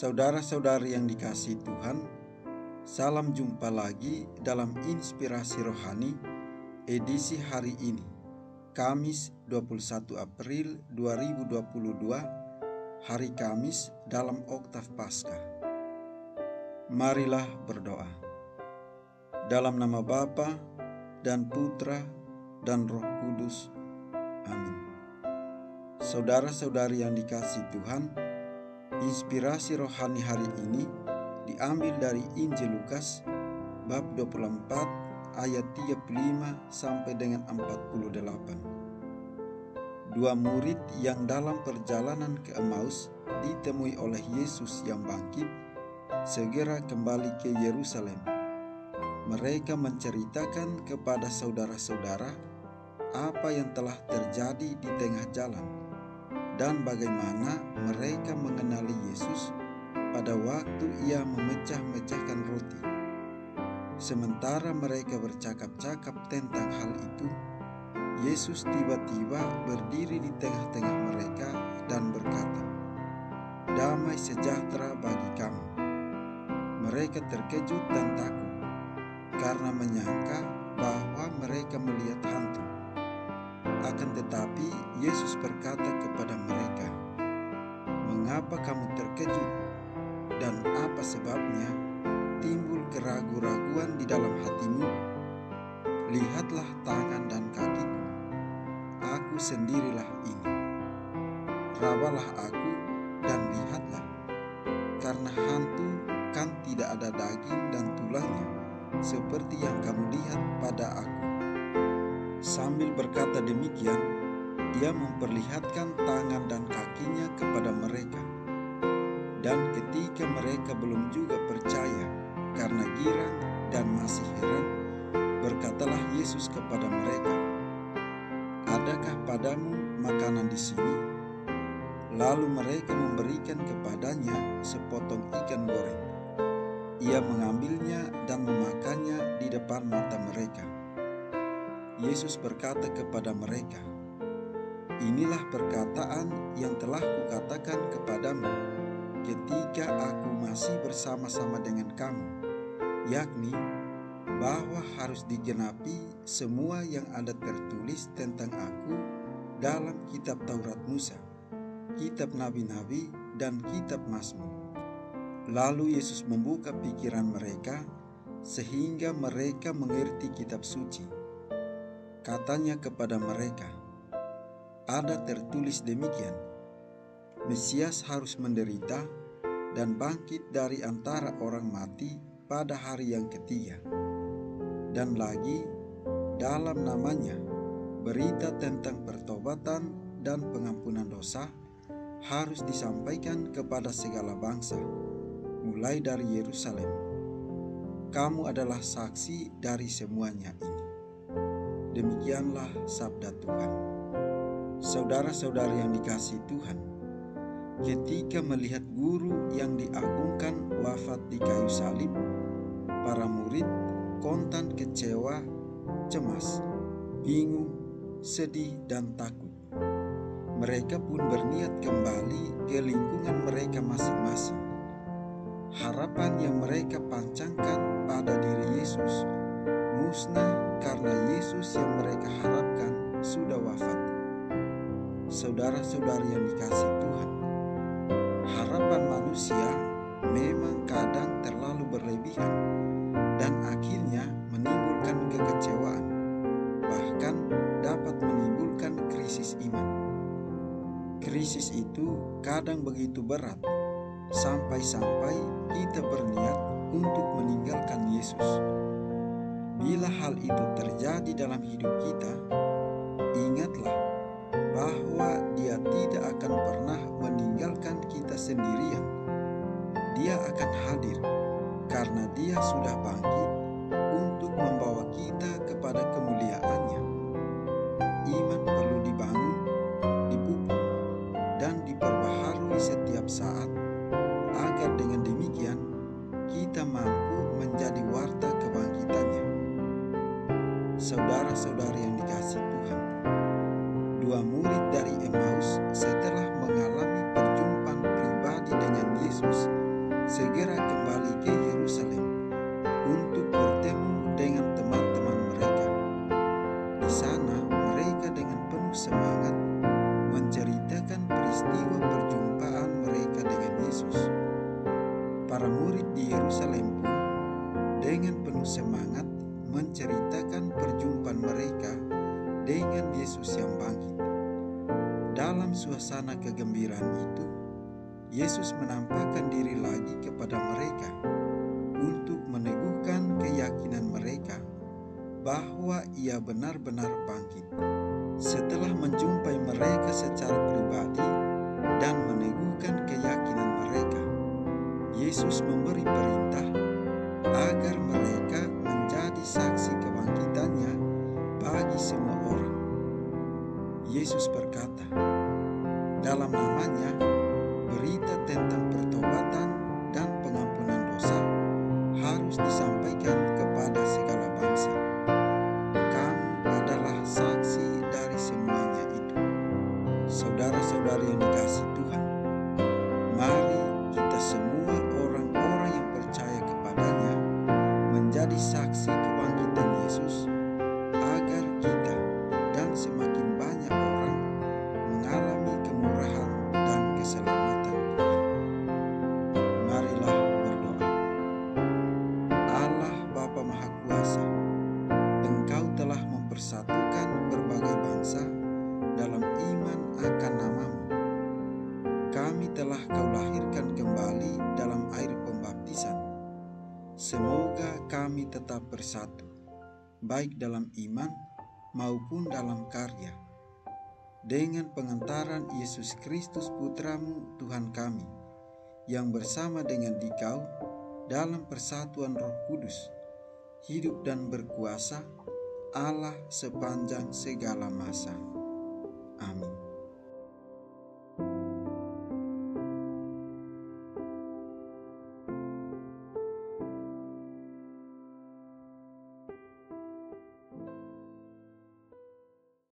Saudara-saudari yang dikasihi Tuhan, salam jumpa lagi dalam Inspirasi Rohani edisi hari ini, Kamis 21 April 2022, hari Kamis dalam Oktav Paskah. Marilah berdoa. Dalam nama Bapa dan Putra dan Roh Kudus. Amin. Saudara-saudari yang dikasihi Tuhan, inspirasi rohani hari ini diambil dari Injil Lukas bab 24 ayat 35 sampai dengan 48. Dua murid yang dalam perjalanan ke Emmaus ditemui oleh Yesus yang bangkit segera kembali ke Yerusalem. Mereka menceritakan kepada saudara-saudara apa yang telah terjadi di tengah jalan dan bagaimana mereka mengenali Yesus pada waktu ia memecah-mecahkan roti. Sementara mereka bercakap-cakap tentang hal itu, Yesus tiba-tiba berdiri di tengah-tengah mereka dan berkata, "Damai sejahtera bagi kamu." Mereka terkejut dan takut karena menyangka bahwa mereka melihat hantu. Akan tetapi Yesus berkata kepada mereka, "Mengapa kamu terkejut? Dan apa sebabnya timbul keraguan-raguan di dalam hatimu? Lihatlah tangan dan kakiku, aku sendirilah ini. Rabalah aku dan lihatlah, karena hantu kan tidak ada daging dan tulangnya, seperti yang kamu lihat pada aku." Sambil berkata demikian, ia memperlihatkan tangan dan kakinya kepada mereka. Dan ketika mereka belum juga percaya karena girang dan masih heran, berkatalah Yesus kepada mereka, "Adakah padamu makanan di sini?" Lalu mereka memberikan kepadanya sepotong ikan goreng. Ia mengambilnya dan memakannya di depan mata mereka. Yesus berkata kepada mereka, "Inilah perkataan yang telah kukatakan kepadamu ketika aku masih bersama-sama dengan kamu, yakni bahwa harus digenapi semua yang ada tertulis tentang aku dalam kitab Taurat Musa, kitab Nabi-Nabi, dan kitab Mazmur." Lalu Yesus membuka pikiran mereka sehingga mereka mengerti kitab suci. Katanya kepada mereka, "Ada tertulis demikian, Mesias harus menderita dan bangkit dari antara orang mati pada hari yang ketiga. Dan lagi, dalam namanya, berita tentang pertobatan dan pengampunan dosa harus disampaikan kepada segala bangsa, mulai dari Yerusalem. Kamu adalah saksi dari semuanya ini." Demikianlah sabda Tuhan. Saudara-saudari yang dikasihi Tuhan, ketika melihat guru yang diagungkan wafat di kayu salib, para murid kontan kecewa, cemas, bingung, sedih, dan takut. Mereka pun berniat kembali ke lingkungan mereka masing-masing. Harapan yang mereka pancangkan pada diri Yesus musnah karena Yesus yang mereka harapkan sudah wafat. Saudara-saudari yang dikasihi Tuhan, harapan manusia memang kadang terlalu berlebihan dan akhirnya menimbulkan kekecewaan, bahkan dapat menimbulkan krisis iman. Krisis itu kadang begitu berat sampai-sampai kita berniat untuk meninggalkan Yesus. Bila hal itu terjadi dalam hidup kita, ingatlah bahwa Dia tidak akan pernah meninggalkan kita sendirian. Dia akan hadir karena Dia sudah bangkit untuk membawa kita kepada kemuliaan-Nya. Iman perlu dibangun, dipupuk, dan diperbaharui setiap saat, agar dengan demikian kita mampu menjadi warta kebangkitan-Nya. Saudara-saudari yang dikasihi Tuhan, dua murid dari Emmaus setelah mengalami perjumpaan pribadi dengan Yesus peristiwa perjumpaan mereka dengan Yesus. Para murid di Yerusalem pun dengan penuh semangat menceritakan perjumpaan mereka dengan Yesus yang bangkit. Dalam suasana kegembiraan itu, Yesus menampakkan diri lagi kepada mereka untuk meneguhkan keyakinan mereka bahwa Ia benar-benar bangkit. Setelah menjumpai mereka secara pribadi dan meneguhkan keyakinan mereka, Yesus memberi perintah agar mereka menjadi saksi kebangkitannya bagi semua orang. Yesus berkata, dalam namanya berita tentang pertobatan dan pengampunan dosa harus disampaikan kepada segala bangsa. Kamu adalah saksi dari semuanya itu. Saudara-saudari yang dikasihi Tuhan, mari kita semua orang-orang yang percaya kepadanya menjadi saksi kebangkitan Yesus, agar kita dan semakin banyak orang mengalami kemurahan dan keselamatan Tuhan. Marilah berdoa. Allah Bapa Maha Kuasa, Engkau telah mempersatukan berbagai bangsa dalam iman akan nama-Mu. Kami telah Kau lahirkan kembali dalam air pembaptisan. Semoga kami tetap bersatu, baik dalam iman maupun dalam karya, dengan pengantaran Yesus Kristus Putra-Mu Tuhan kami, yang bersama dengan Dikau dalam persatuan Roh Kudus, hidup dan berkuasa Allah sepanjang segala masa.